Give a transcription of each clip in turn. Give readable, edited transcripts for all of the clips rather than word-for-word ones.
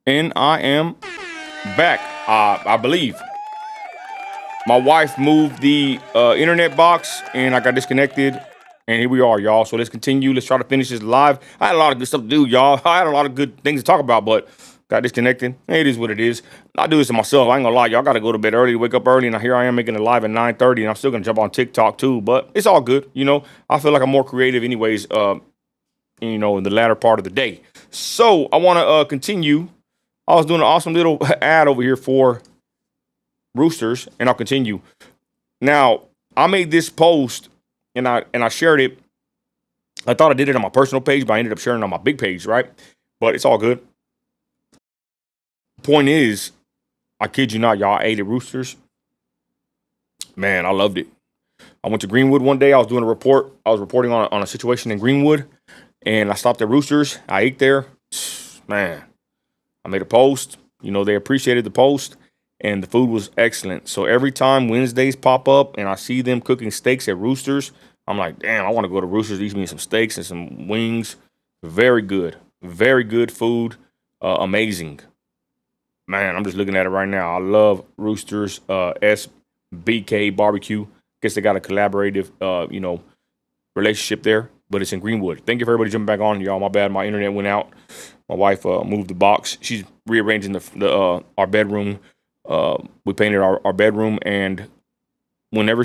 And I am back. I believe my wife moved the internet box, and I got disconnected. And here we are, y'all. So let's continue. Let's try to finish this live. I had a lot of good stuff to do, y'all. I had a lot of good things to talk about, but got disconnected. It is what it is. I do this to myself. I ain't gonna lie, y'all. Got to go to bed early, wake up early, and here I am making it live at 9:30, and I'm still gonna jump on TikTok too. But it's all good, you know. I feel like I'm more creative, anyways. In the latter part of the day. So I want to continue. I was doing an awesome little ad over here for Roosters, and I'll continue. Now, I made this post and I shared it. I thought I did it on my personal page, but I ended up sharing it on my big page, right? But it's all good. Point is, I kid you not, y'all, I ate at Roosters. Man, I loved it. I went to Greenwood one day. I was doing a report. I was reporting on a situation in Greenwood, and I stopped at Roosters. I ate there. Man, I made a post. They appreciated the post, and the food was excellent. So every time Wednesdays pop up and I see them cooking steaks at Roosters, I'm like, damn, I want to go to Roosters, eat me some steaks and some wings. Very good. Very good food. Amazing. Man, I'm just looking at it right now. I love Roosters, SBK Barbecue. Guess they got a collaborative, relationship there, but it's in Greenwood. Thank you for everybody jumping back on, y'all. My bad. My internet went out. My wife moved the box. She's rearranging our bedroom. We painted our bedroom, and whenever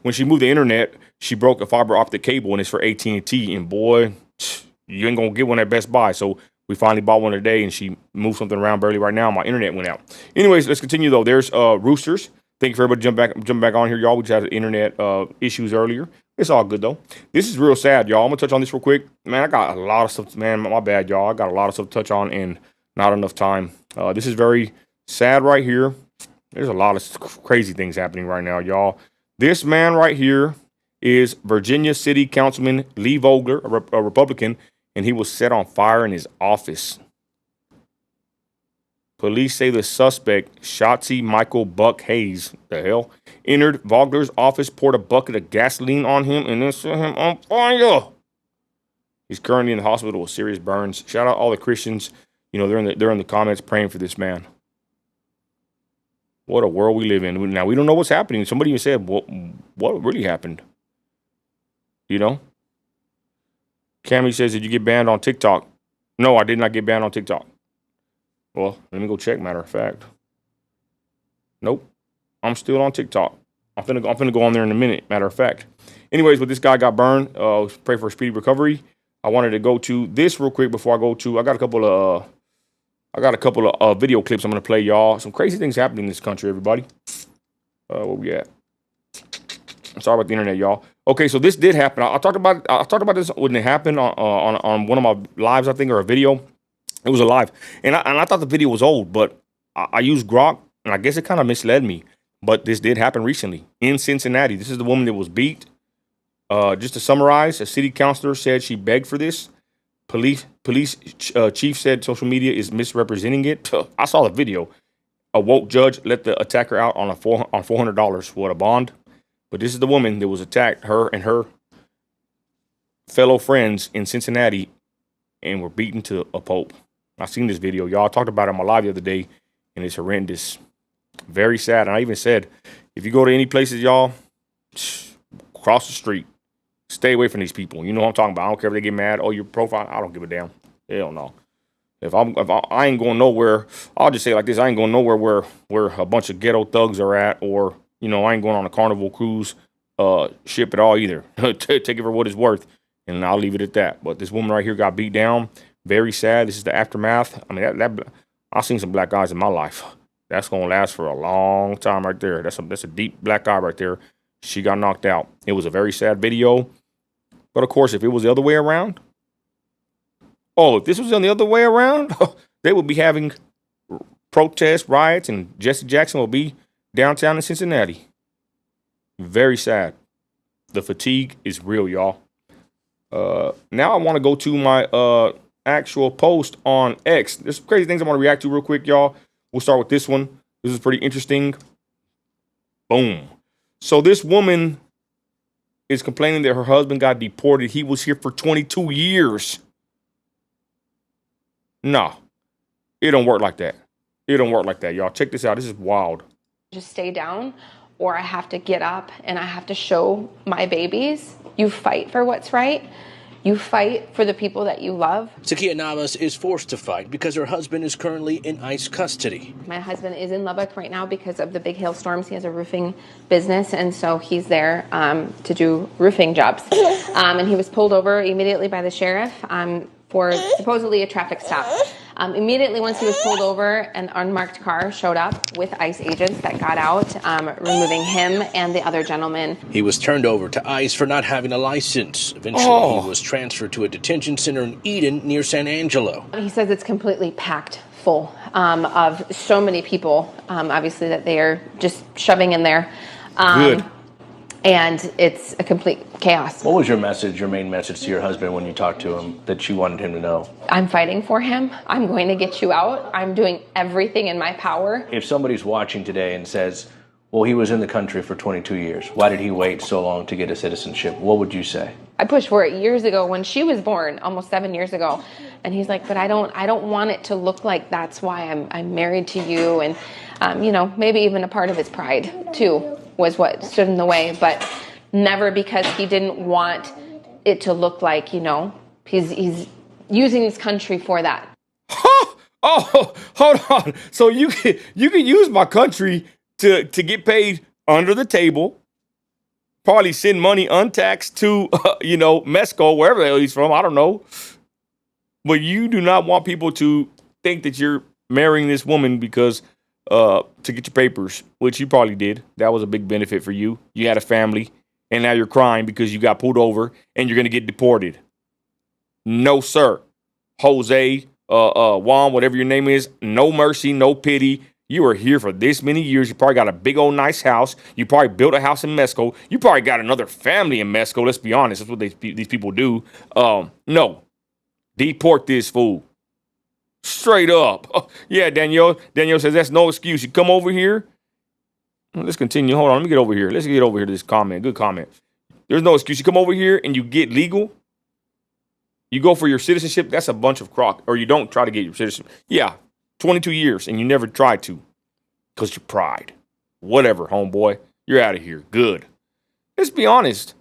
when she moved the internet, she broke a fiber optic cable, and it's for AT&T. And boy, you ain't gonna get one at Best Buy. So we finally bought one today, and she moved something around barely right now. My internet went out. Anyways, let's continue though. There's Roosters. Thank you for everybody jumping back on here, y'all. We just had internet issues earlier. It's all good though. This is real sad, y'all. I'm gonna touch on this real quick. Man, I got a lot of stuff. Man, my bad, y'all. I got a lot of stuff to touch on and not enough time. This is very sad right here. There's a lot of crazy things happening right now, y'all. This man right here is Virginia City Councilman Lee Vogler, a Republican, and he was set on fire in his office. Police say the suspect, Shotzi Michael Buck Hayes, the hell, entered Vogler's office, poured a bucket of gasoline on him, and then set him on fire. He's currently in the hospital with serious burns. Shout out all the Christians. They're in the comments praying for this man. What a world we live in. Now, we don't know what's happening. Somebody even said, what really happened? Cammy says, did you get banned on TikTok? No, I did not get banned on TikTok. Well, let me go check, matter of fact. Nope. I'm still on TikTok. I'm finna go on there in a minute, matter of fact. Anyways, but this guy got burned. Pray for a speedy recovery. I wanted to go to this real quick before I go to, I got a couple of video clips I'm going to play, y'all. Some crazy things happening in this country, everybody. Where we at? I'm sorry about the internet, y'all. Okay, so this did happen. I talked about this when it happened on one of my lives, I think, or a video. It was a live. And I thought the video was old, but I used Grok, and I guess it kind of misled me. But this did happen recently in Cincinnati. This is the woman that was beat. Just to summarize, a city councilor said she begged for this. Police chief said social media is misrepresenting it. I saw the video. A woke judge let the attacker out on $400. What, a bond? But this is the woman that was attacked, her and her fellow friends in Cincinnati, and were beaten to a pulp. I seen this video, y'all. I talked about it on my live the other day, and it's horrendous. Very sad. And I even said, if you go to any places, y'all, cross the street. Stay away from these people. You know what I'm talking about. I don't care if they get mad. Oh, your profile. I don't give a damn. Hell no. If I ain't going nowhere, I'll just say it like this. I ain't going nowhere where a bunch of ghetto thugs are at, or, I ain't going on a Carnival cruise ship at all either. Take it for what it's worth, and I'll leave it at that. But this woman right here got beat down. Very sad. This is the aftermath. I mean, I've seen some black guys in my life. That's going to last for a long time right there. That's a deep black guy right there. She got knocked out. It was a very sad video. But, of course, if it was the other way around, if this was the other way around, they would be having protests, riots, and Jesse Jackson will be downtown in Cincinnati. Very sad. The fatigue is real, y'all. Now I want to go to my actual post on X. There's some crazy things I want to react to real quick, y'all. We'll start with this one. This is pretty interesting. Boom. So this woman is complaining that her husband got deported. He was here for 22 years. No. It don't work like that. It don't work like that, y'all. Check this out. This is wild. Just stay down, or I have to get up and I have to show my babies. You fight for what's right. You fight for the people that you love. Zakia Navas is forced to fight because her husband is currently in ICE custody. My husband is in Lubbock right now because of the big hailstorms. He has a roofing business, and so he's there to do roofing jobs. And he was pulled over immediately by the sheriff for supposedly a traffic stop. Immediately once he was pulled over, an unmarked car showed up with ICE agents that got out, removing him and the other gentleman. He was turned over to ICE for not having a license. Eventually, he was transferred to a detention center in Eden near San Angelo. He says it's completely packed full of so many people, obviously, that they are just shoving in there. Good. And it's a complete chaos. What was your message, your main message to your husband when you talked to him that you wanted him to know? I'm fighting for him. I'm going to get you out. I'm doing everything in my power. If somebody's watching today and says, well, he was in the country for 22 years. Why did he wait so long to get a citizenship? What would you say? I pushed for it years ago when she was born, almost 7 years ago. And he's like, but I don't want it to look like that's why I'm married to you. And, maybe even a part of his pride, too, was what stood in the way. But never because he didn't want it to look like, he's using his country for that. Oh, hold on. So you can use my country to get paid under the table, probably send money untaxed to, Mexico, wherever the hell he's from. I don't know. But you do not want people to think that you're marrying this woman because to get your papers, which you probably did. That was a big benefit for you. You had a family, and now you're crying because you got pulled over and you're going to get deported. No, sir. Jose, Juan, whatever your name is, no mercy, no pity. You were here for this many years. You probably got a big old nice house. You probably built a house in Mexico. You probably got another family in Mexico. Let's be honest. That's what these people do. No. Deport this fool. Straight up. Oh, yeah, Danielle. Danielle says that's no excuse. You come over here. Let's continue. Hold on. Let me get over here. Let's get over here to this comment. Good comment. There's no excuse. You come over here and you get legal. You go for your citizenship. That's a bunch of crock. Or you don't try to get your citizenship. Yeah. 22 years and you never tried to because your pride. Whatever, homeboy. You're out of here. Good. Let's be honest.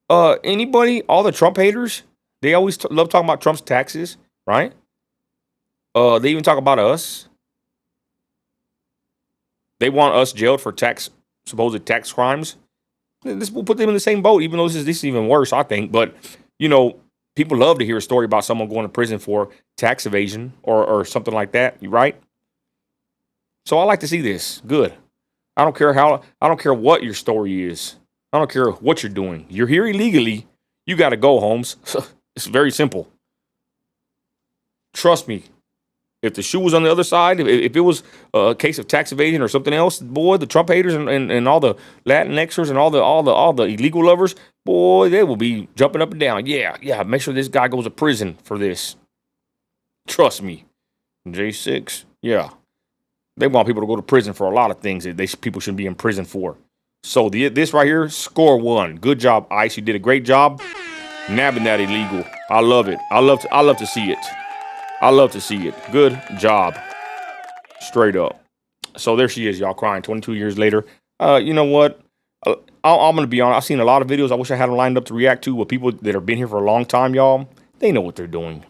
Anybody, all the Trump haters, they always love talking about Trump's taxes, right? They even talk about us. They want us jailed for supposed tax crimes. This will put them in the same boat, even though this is even worse, I think. But, people love to hear a story about someone going to prison for tax evasion or something like that, right? So I like to see this. Good. I don't care what your story is. I don't care what you're doing. You're here illegally. You got to go, Holmes. It's very simple. Trust me. If the shoe was on the other side, if it was a case of tax evasion or something else, boy, the Trump haters and all the Latinxers and all the illegal lovers, boy, they will be jumping up and down. Yeah, make sure this guy goes to prison for this. Trust me. J6, yeah. They want people to go to prison for a lot of things that people shouldn't be in prison for. So this right here, score 1. Good job, ICE. You did a great job nabbing that illegal. I love it. I love to see it. I love to see it. Good job. Straight up. So there she is, y'all, crying 22 years later. You know what? I'm going to be honest. I've seen a lot of videos I wish I had them lined up to react to with people that have been here for a long time, y'all. They know what they're doing.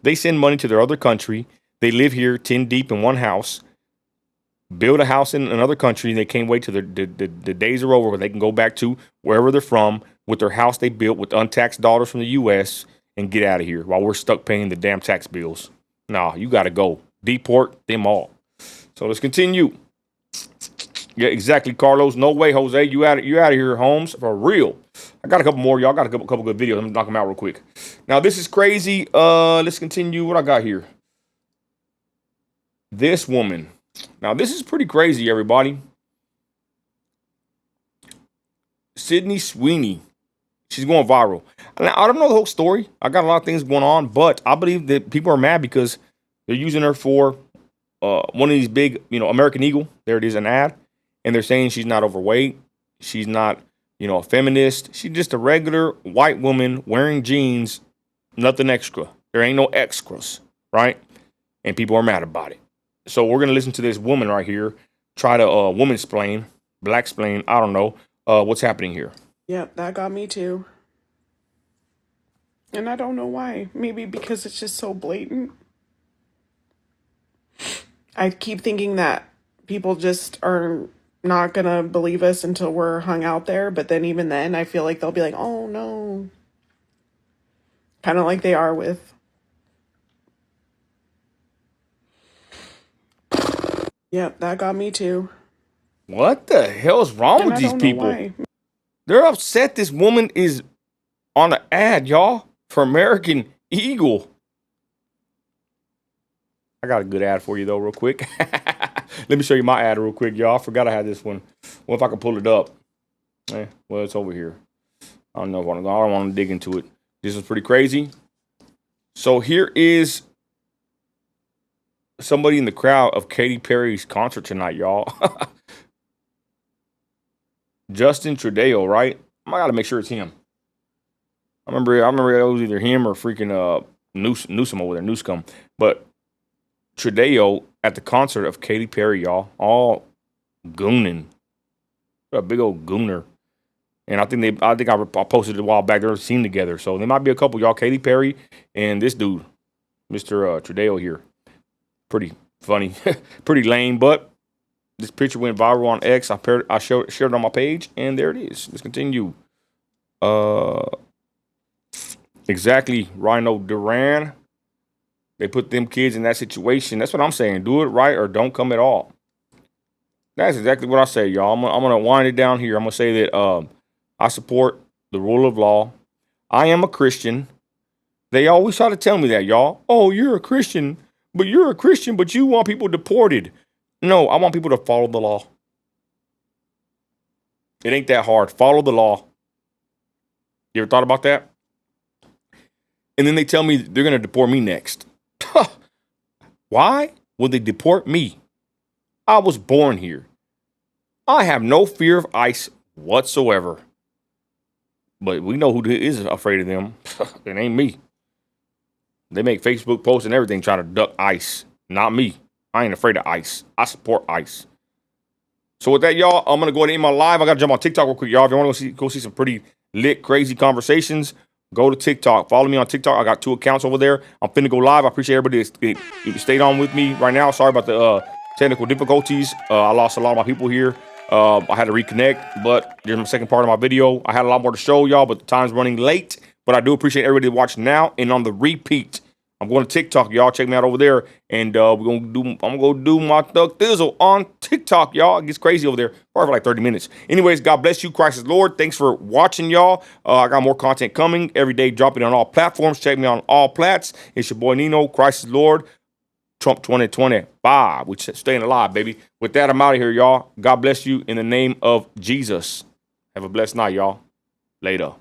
They send money to their other country. They live here 10 deep in one house. Build a house in another country. They can't wait till the days are over where they can go back to wherever they're from with their house they built with untaxed dollars from the U.S., and get out of here while we're stuck paying the damn tax bills. Nah, you got to go. Deport them all. So let's continue. Yeah, exactly, Carlos. No way, Jose. You out of here, Holmes, for real. I got a couple more, y'all. Got a couple good videos. I'm gonna knock them out real quick. Now, this is crazy. Let's continue. What I got here? This woman. Now, this is pretty crazy, everybody. Sydney Sweeney. She's going viral. Now, I don't know the whole story. I got a lot of things going on, but I believe that people are mad because they're using her for one of these big, American Eagle. There it is, an ad. And they're saying she's not overweight. She's not, a feminist. She's just a regular white woman wearing jeans, nothing extra. There ain't no extras, right? and people are mad about it. So we're gonna listen to this woman right here try to woman-splain, black-splain, I don't know, what's happening here. Yep, that got me too. And I don't know why. Maybe because it's just so blatant. I keep thinking that people just are not gonna believe us until we're hung out there, but then even then I feel like they'll be like, oh no. Kind of like they are with. Yep, that got me too. What the hell's wrong And with I these don't know people? why. They're upset this woman is on an ad, y'all, for American Eagle. I got a good ad for you, though, real quick. Let me show you my ad real quick, y'all. I forgot I had this one. Well, if I can pull it up. Well, it's over here. I don't know. I don't want to dig into it. This is pretty crazy. So here is somebody in the crowd of Katy Perry's concert tonight, y'all. Justin Trudeau, right? I gotta make sure it's him. I remember it was either him or freaking Newsom over there, Newscom. But Trudeau at the concert of Katy Perry, y'all, all gooning, a big old gooner. And I think I posted it a while back. They're seen together, so there might be a couple, y'all. Katy Perry and this dude, Mr. Trudeau here. Pretty funny, pretty lame, but this picture went viral on X. I shared it on my page, and there it is. Let's continue. Exactly, Rhino Duran. They put them kids in that situation. That's what I'm saying. Do it right or don't come at all. That's exactly what I say, y'all. I'm gonna wind it down here. I'm gonna say that I support the rule of law. I am a Christian. They always try to tell me that, y'all. Oh, you're a Christian, but you want people deported. No, I want people to follow the law. It ain't that hard. Follow the law. You ever thought about that? And then they tell me they're going to deport me next. Why would they deport me? I was born here. I have no fear of ICE whatsoever. But we know who is afraid of them. It ain't me. They make Facebook posts and everything trying to duck ICE. Not me. I ain't afraid of ICE. I support ICE. So with that, y'all, I'm going to go ahead and end my live. I got to jump on TikTok real quick, y'all. If you want to go see some pretty lit, crazy conversations, go to TikTok. Follow me on TikTok. I got 2 accounts over there. I'm finna go live. I appreciate everybody that stayed on with me right now. Sorry about the technical difficulties. I lost a lot of my people here. I had to reconnect, but there's my second part of my video. I had a lot more to show y'all, but the time's running late. But I do appreciate everybody that watched now and on the repeat. I'm going to TikTok, y'all. Check me out over there, and I'm gonna do my Thug Thizzle on TikTok, y'all. It gets crazy over there, probably for like 30 minutes. Anyways, God bless you, Christ is Lord. Thanks for watching, y'all. I got more content coming every day, dropping on all platforms. Check me on all plats. It's your boy Nino, Christ is Lord, Trump 2025. We're staying alive, baby. With that, I'm out of here, y'all. God bless you in the name of Jesus. Have a blessed night, y'all. Later.